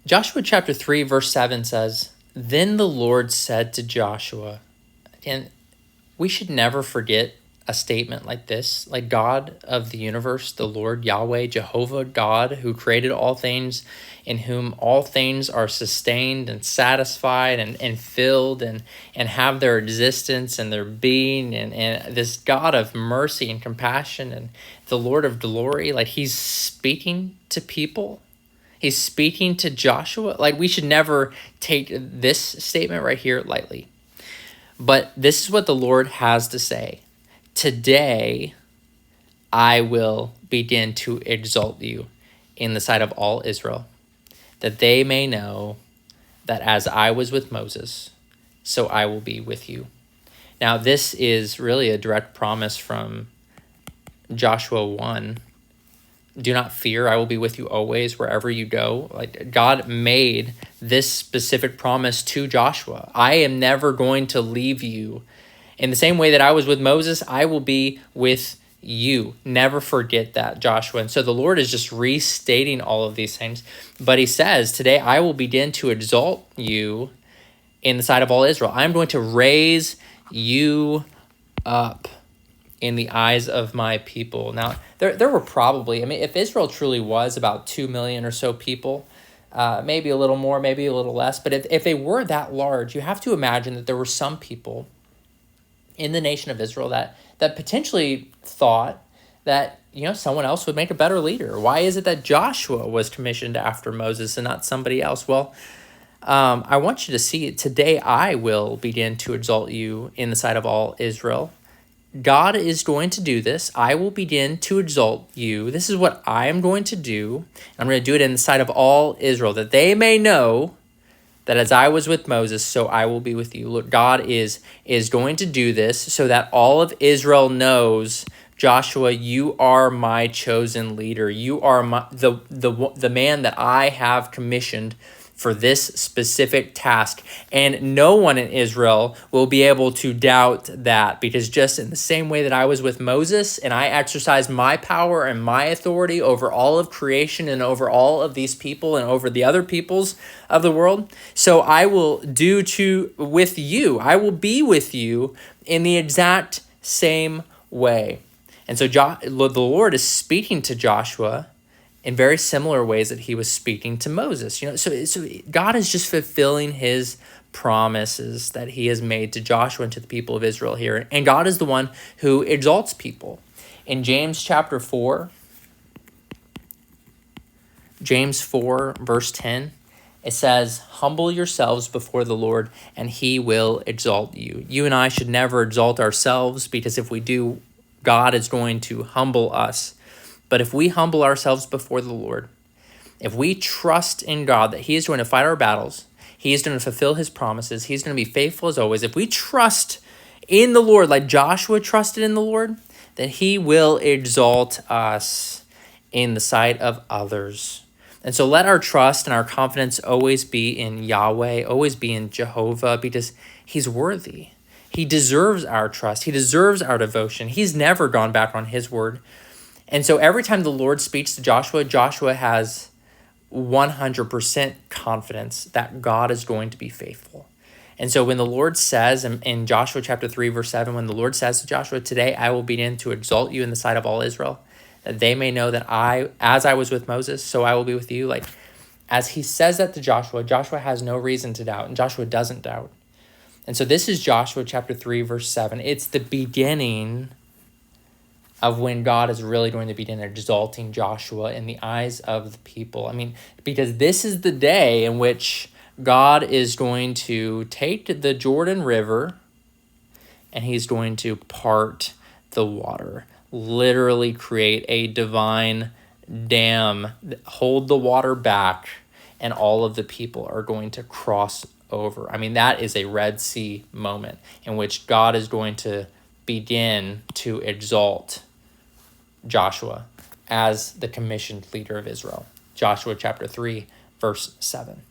Joshua chapter 3, verse 7 says, "Then the Lord said to Joshua," and we should never forget a statement like this. Like, God of the universe, the Lord Yahweh, Jehovah God, who created all things, in whom all things are sustained and satisfied and filled and have their existence and their being, and this God of mercy and compassion and the Lord of glory, like, he's speaking to people. He's speaking to Joshua. Like, we should never take this statement right here lightly. But this is what the Lord has to say. Today, I will begin to exalt you in the sight of all Israel, that they may know that as I was with Moses, so I will be with you. Now, this is really a direct promise from Joshua 1. Do not fear, I will be with you always wherever you go. Like, God made this specific promise to Joshua. I am never going to leave you. In the same way that I was with Moses, I will be with you. Never forget that, Joshua. And so the Lord is just restating all of these things. But he says, today I will begin to exalt you in the sight of all Israel. I'm going to raise you up in the eyes of my people. Now, there were probably, I mean, if Israel truly was about 2 million or so people, maybe a little more, maybe a little less, but if they were that large, you have to imagine that there were some people in the nation of Israel that potentially thought that, someone else would make a better leader. Why is it that Joshua was commissioned after Moses and not somebody else? Well, I want you to see it. Today I will begin to exalt you in the sight of all Israel. God is going to do this. I will begin to exalt you. This is what I am going to do. I'm going to do it in the sight of all Israel, that they may know that as I was with Moses, so I will be with you. Look, God is going to do this so that all of Israel knows, Joshua, you are my chosen leader. You are the man that I have commissioned for this specific task. And no one in Israel will be able to doubt that, because just in the same way that I was with Moses and I exercised my power and my authority over all of creation and over all of these people and over the other peoples of the world, so I will do with you. I will be with you in the exact same way. And so the Lord is speaking to Joshua in very similar ways that he was speaking to Moses. So God is just fulfilling his promises that he has made to Joshua and to the people of Israel here. And God is the one who exalts people. In James chapter 4, James 4, verse 10, it says, "Humble yourselves before the Lord, and he will exalt you." You and I should never exalt ourselves, because if we do, God is going to humble us. But if we humble ourselves before the Lord, if we trust in God that he is going to fight our battles, he is going to fulfill his promises, he's going to be faithful as always. If we trust in the Lord like Joshua trusted in the Lord, then he will exalt us in the sight of others. And so let our trust and our confidence always be in Yahweh, always be in Jehovah, because he's worthy. He deserves our trust. He deserves our devotion. He's never gone back on his word. And so every time the Lord speaks to Joshua, Joshua has 100% confidence that God is going to be faithful. And so when the Lord says in Joshua chapter 3, verse 7, when the Lord says to Joshua, "Today I will begin to exalt you in the sight of all Israel, that they may know that as I was with Moses, so I will be with you." Like, as he says that to Joshua, Joshua has no reason to doubt, and Joshua doesn't doubt. And so this is Joshua chapter 3, verse 7. It's the beginning of when God is really going to begin exalting Joshua in the eyes of the people. I mean, because this is the day in which God is going to take the Jordan River and he's going to part the water, literally create a divine dam, hold the water back, and all of the people are going to cross over. I mean, that is a Red Sea moment in which God is going to begin to exalt Joshua as the commissioned leader of Israel. Joshua chapter 3, verse 7.